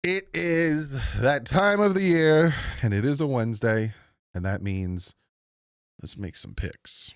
It is that time of the year, and it is a Wednesday, and that means let's make some picks.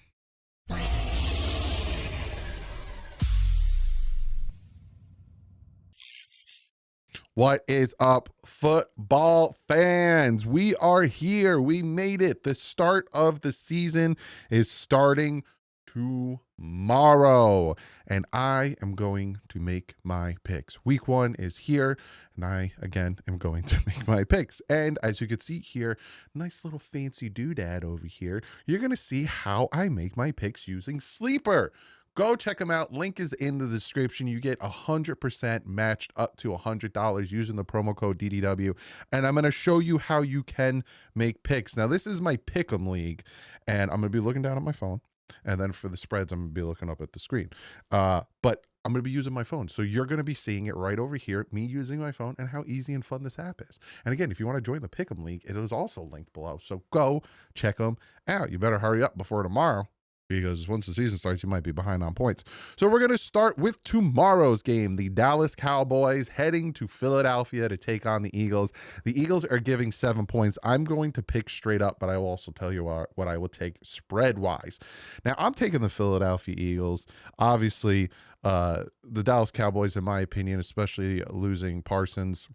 What is up, football fans? We are here. We made it. The start of the season is starting tomorrow, and I am going to make my picks. Week 1 is here, and I, again, am going to make my picks. And as you can see here, nice little fancy doodad over here, you're going to see how I make my picks using Sleeper. Go check them out. Link is in the description. You get 100% matched up to $100 using the promo code DDW. And I'm going to show you how you can make picks. Now, this is my Pick'em League, and I'm going to be looking down at my phone. And then for the spreads, I'm going to be looking up at the screen. But I'm going to be using my phone. So you're going to be seeing it right over here, me using my phone, and how easy and fun this app is. And again, if you want to join the Pick'em League, it is also linked below. So go check them out. You better hurry up before tomorrow, because once the season starts, you might be behind on points. So we're going to start with tomorrow's game. The Dallas Cowboys heading to Philadelphia to take on the Eagles. The Eagles are giving 7 points. I'm going to pick straight up, but I will also tell you what I will take spread-wise. Now, I'm taking the Philadelphia Eagles. Obviously, the Dallas Cowboys, in my opinion, especially losing Parsons,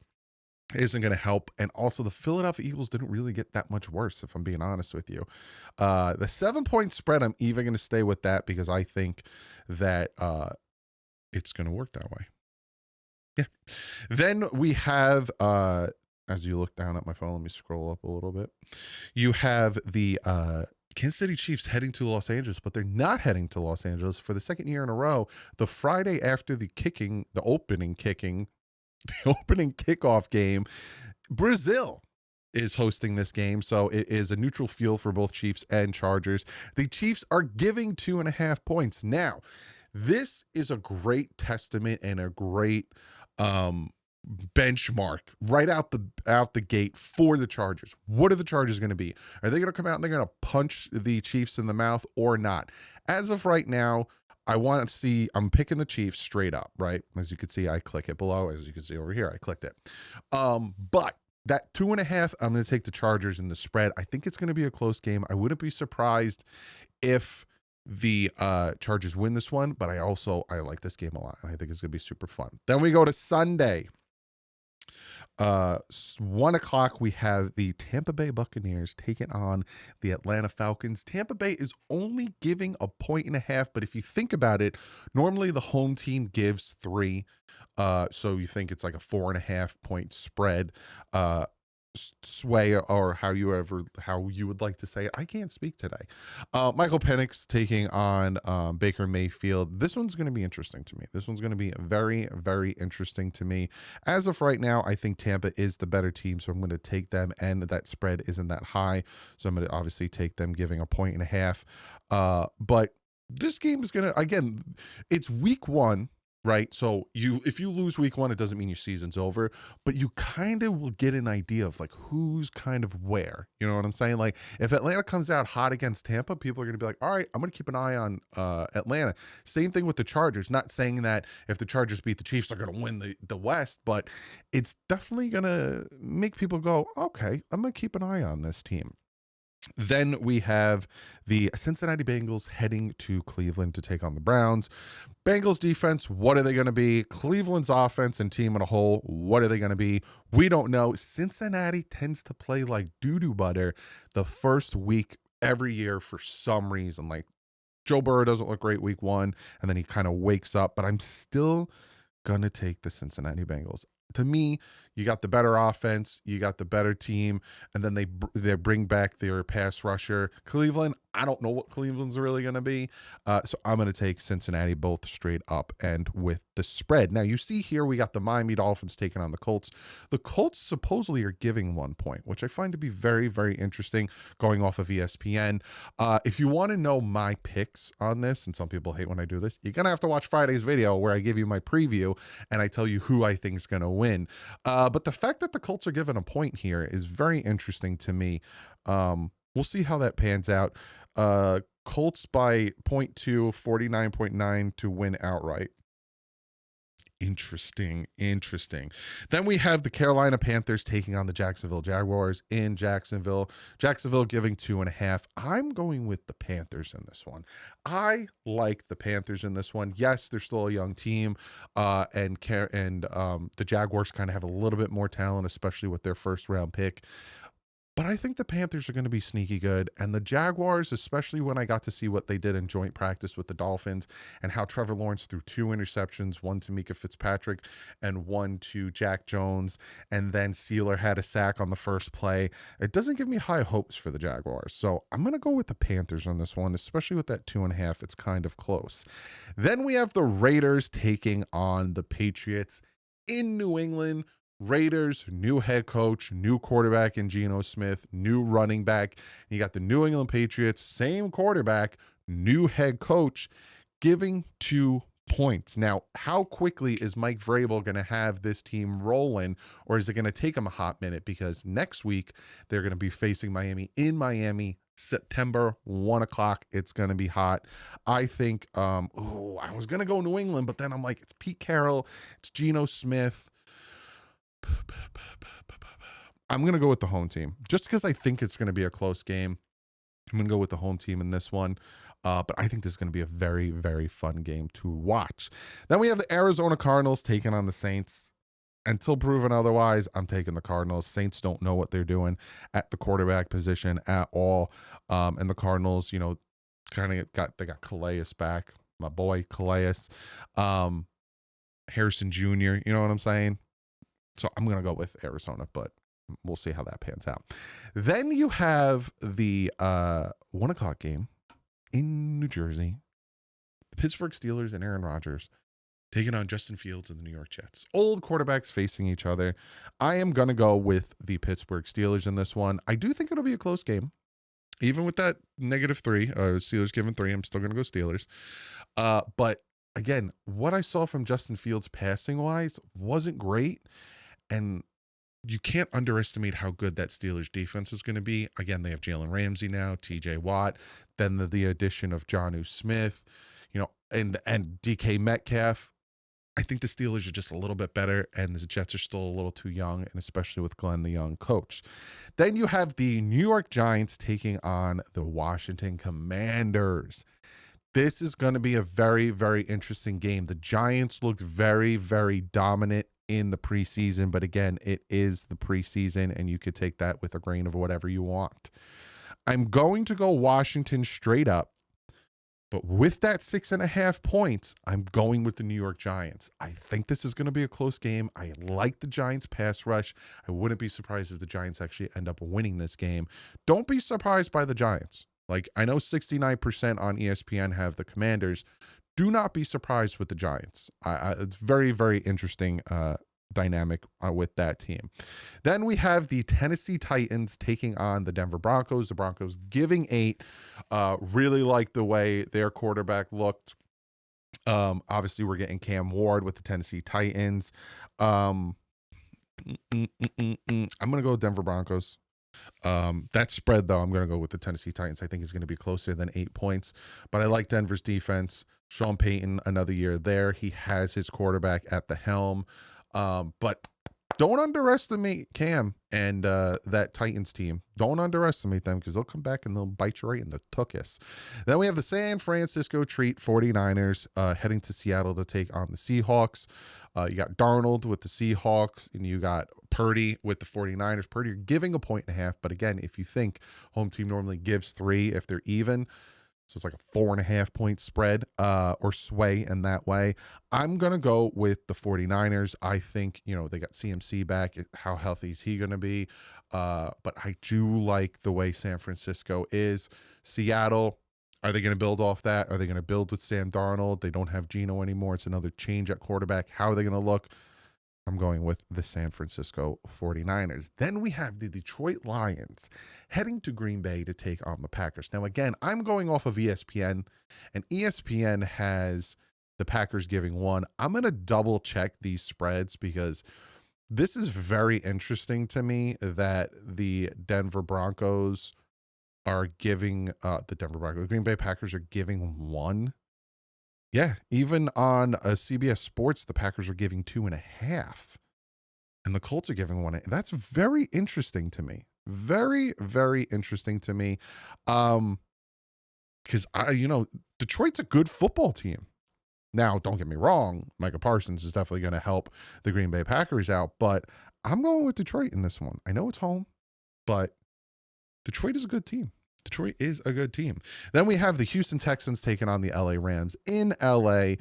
isn't going to help. And also the Philadelphia Eagles didn't really get that much worse, if I'm being honest with you. The 7-point spread, I'm even going to stay with that because I think that it's going to work that way. Yeah. Then we have, as you look down at my phone, let me scroll up a little bit. You have the Kansas City Chiefs heading to Los Angeles, but they're not heading to Los Angeles for the second year in a row. The Friday after the opening kickoff game, Brazil is hosting this game, so it is a neutral field for both Chiefs and Chargers. The Chiefs are giving 2.5 points. Now, this is a great testament and a great benchmark right out the gate for the Chargers. What are the Chargers going to be? Are they going to come out and they're going to punch the Chiefs in the mouth or not? As of right now, I want to see, I'm picking the Chiefs straight up, right? As you can see, I click it below. As you can see over here, I clicked it. But that 2.5, I'm going to take the Chargers in the spread. I think it's going to be a close game. I wouldn't be surprised if the Chargers win this one, but I like this game a lot, and I think it's going to be super fun. Then we go to Sunday. 1 o'clock, we have the Tampa Bay Buccaneers taking on the Atlanta Falcons. Tampa Bay is only giving 1.5 points, but if you think about it, normally the home team gives 3. So you think it's like a 4.5 point spread. Sway, or how you would like to say it. I can't speak today. Michael Penix taking on Baker Mayfield. This one's going to be interesting to me. This one's going to be very, very interesting to me. As of right now, I think Tampa is the better team, so I'm going to take them, and that spread isn't that high, so I'm going to obviously take them giving 1.5 points. But this game is going to, again, it's week 1. Right. So if you lose week 1, it doesn't mean your season's over, but you kind of will get an idea of like who's kind of where. You know what I'm saying? Like if Atlanta comes out hot against Tampa, people are going to be like, all right, I'm going to keep an eye on Atlanta. Same thing with the Chargers. Not saying that if the Chargers beat the Chiefs, they're going to win the West, but it's definitely going to make people go, okay, I'm going to keep an eye on this team. Then we have the Cincinnati Bengals heading to Cleveland to take on the Browns. Bengals defense, what are they going to be? Cleveland's offense and team in a whole, what are they going to be? We don't know. Cincinnati tends to play like doo-doo butter the first week every year for some reason. Like Joe Burrow doesn't look great week 1, and then he kind of wakes up, but I'm still going to take the Cincinnati Bengals. To me, you got the better offense, you got the better team, and then they bring back their pass rusher. Cleveland, I don't know what Cleveland's really going to be, so I'm going to take Cincinnati both straight up and with the spread. Now, you see here we got the Miami Dolphins taking on the Colts. The Colts supposedly are giving 1 point, which I find to be very, very interesting going off of ESPN. If you want to know my picks on this, and some people hate when I do this, you're going to have to watch Friday's video where I give you my preview and I tell you who I think is going to win. But the fact that the Colts are given 1 point here is very interesting to me. We'll see how that pans out. Colts by 0.2, 49.9 to win outright. Interesting. Then we have the Carolina Panthers taking on the Jacksonville Jaguars in Jacksonville. Jacksonville giving 2.5. I'm going with the Panthers in this one. I like the Panthers in this one. Yes, they're still a young team, and the Jaguars kind of have a little bit more talent, especially with their first round pick. But I think the Panthers are going to be sneaky good. And the Jaguars, especially when I got to see what they did in joint practice with the Dolphins and how Trevor Lawrence threw 2 interceptions, one to Mika Fitzpatrick and one to Jack Jones. And then Sealer had a sack on the first play. It doesn't give me high hopes for the Jaguars. So I'm going to go with the Panthers on this one, especially with that 2.5. It's kind of close. Then we have the Raiders taking on the Patriots in New England. Raiders, new head coach, new quarterback in Geno Smith, new running back. You got the New England Patriots, same quarterback, new head coach, giving 2 points. Now, how quickly is Mike Vrabel going to have this team rolling, or is it going to take him a hot minute? Because next week they're going to be facing Miami in Miami, September 1 o'clock. It's going to be hot. I think, I was going to go New England, but then I'm like, it's Pete Carroll, it's Geno Smith. I'm going to go with the home team just because I think it's going to be a close game. I'm going to go with the home team in this one. But I think this is going to be a very, very fun game to watch. Then we have the Arizona Cardinals taking on the Saints. Until proven otherwise, I'm taking the Cardinals. Saints don't know what they're doing at the quarterback position at all. And the Cardinals, they got Calais back, my boy Calais, Harrison Jr., you know what I'm saying? So I'm going to go with Arizona, but we'll see how that pans out. Then you have the 1 o'clock game in New Jersey. The Pittsburgh Steelers and Aaron Rodgers taking on Justin Fields and the New York Jets. Old quarterbacks facing each other. I am going to go with the Pittsburgh Steelers in this one. I do think it'll be a close game. Even with that -3, Steelers giving 3, I'm still going to go Steelers. But again, what I saw from Justin Fields passing-wise wasn't great. And you can't underestimate how good that Steelers defense is going to be. Again, they have Jalen Ramsey now, TJ Watt, then the addition of Jonnu Smith, and DK Metcalf. I think the Steelers are just a little bit better, and the Jets are still a little too young, and especially with Glenn, the young coach. Then you have the New York Giants taking on the Washington Commanders. This is going to be a very, very interesting game. The Giants looked very, very dominant in the preseason, but again, it is the preseason, and you could take that with a grain of whatever you want. I'm going to go Washington straight up, but with that 6.5 points, I'm going with the New York Giants. I think this is going to be a close game. I like the Giants pass rush. I wouldn't be surprised if the Giants actually end up winning this game. Don't be surprised by the Giants. Like, I know 69% on ESPN have the Commanders. Do not be surprised with the Giants. It's very, very interesting dynamic with that team. Then we have the Tennessee Titans taking on the Denver Broncos. The Broncos giving 8. Really like the way their quarterback looked. Obviously, we're getting Cam Ward with the Tennessee Titans. I'm going to go with Denver Broncos. That spread, though, I'm going to go with the Tennessee Titans. I think it's going to be closer than 8 points, but I like Denver's defense. Sean Payton, another year there. He has his quarterback at the helm. But don't underestimate Cam and that Titans team. Don't underestimate them, because they'll come back and they'll bite you right in the tuchus. Then we have the San Francisco Treat 49ers heading to Seattle to take on the Seahawks. You got Darnold with the Seahawks, and you got Purdy with the 49ers. Purdy giving 1.5, but again, if you think home team normally gives 3 if they're even, so it's like a 4.5 point spread or sway in that way. I'm going to go with the 49ers. I think, they got CMC back. How healthy is he going to be? But I do like the way San Francisco is. Seattle, are they going to build off that? Are they going to build with Sam Darnold? They don't have Geno anymore. It's another change at quarterback. How are they going to look? I'm going with the San Francisco 49ers. Then we have the Detroit Lions heading to Green Bay to take on the Packers. Now, again, I'm going off of ESPN, and ESPN has the Packers giving 1. I'm going to double check these spreads, because this is very interesting to me that the Denver Broncos are giving Green Bay Packers are giving 1. Yeah, even on CBS Sports, the Packers are giving 2.5, and the Colts are giving 1. That's very interesting to me. Very, very interesting to me. Because Detroit's a good football team. Now, don't get me wrong, Micah Parsons is definitely going to help the Green Bay Packers out, but I'm going with Detroit in this one. I know it's home, but Detroit is a good team. Detroit is a good team. Then we have the Houston Texans taking on the LA Rams in LA.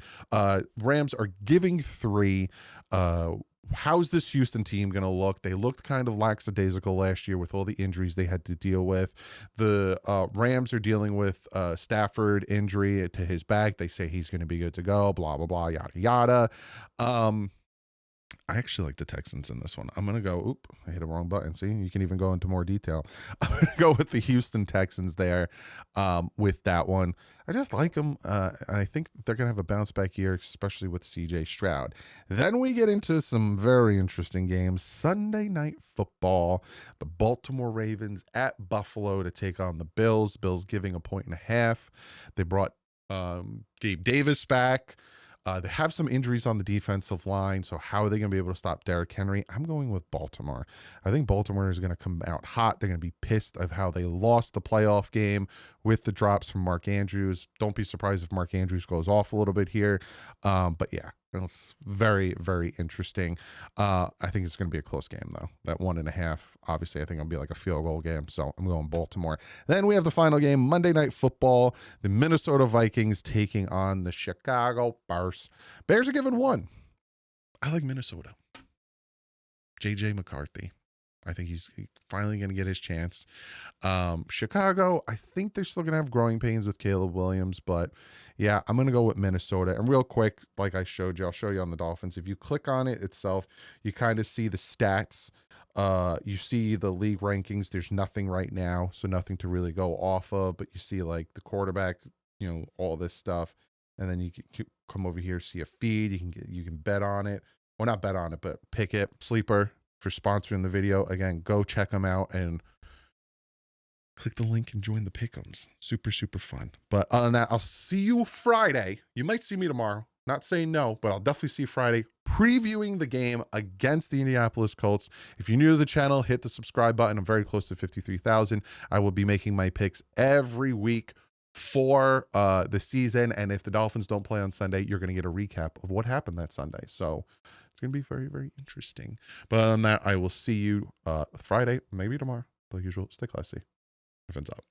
Rams are giving 3. How's this Houston team going to look? They looked kind of lackadaisical last year with all the injuries they had to deal with. The Rams are dealing with Stafford injury to his back. They say he's going to be good to go, blah, blah, blah, yada, yada. I actually like the Texans in this one. I'm going to go, I hit a wrong button. See, you can even go into more detail. I'm going to go with the Houston Texans there with that one. I just like them. And I think they're going to have a bounce back year, especially with CJ Stroud. Then we get into some very interesting games. Sunday Night Football, the Baltimore Ravens at Buffalo to take on the Bills. Bills giving 1.5. They brought Gabe Davis back. They have some injuries on the defensive line, so how are they going to be able to stop Derrick Henry? I'm going with Baltimore. I think Baltimore is going to come out hot. They're going to be pissed of how they lost the playoff game with the drops from Mark Andrews. Don't be surprised if Mark Andrews goes off a little bit here. But yeah, it's very, very interesting. I think it's going to be a close game, though. That 1.5, obviously, I think it'll be like a field goal game, so I'm going Baltimore. Then we have the final game, Monday Night Football, the Minnesota Vikings taking on the Chicago Bears. Bears are given 1. I like Minnesota. J.J. McCarthy. I think he's finally going to get his chance. Chicago, I think they're still going to have growing pains with Caleb Williams, but yeah, I'm going to go with Minnesota. And real quick, like I showed you, I'll show you on the Dolphins. If you click on it itself, you kind of see the stats. You see the league rankings. There's nothing right now, so nothing to really go off of, but you see like the quarterback, all this stuff. And then you can come over here, see a feed. You can bet on it. Well, not bet on it, but pick it. Sleeper for sponsoring the video. Again, go check them out and click the link and join the pick'ems. Super, super fun. But other than that, I'll see you Friday. You might see me tomorrow. Not saying no, but I'll definitely see you Friday previewing the game against the Indianapolis Colts. If you're new to the channel, hit the subscribe button. I'm very close to 53,000. I will be making my picks every week for the season. And if the Dolphins don't play on Sunday, you're going to get a recap of what happened that Sunday. So it's going to be very, very interesting. But other than that, I will see you Friday, maybe tomorrow. Like usual, stay classy. Dolphins out.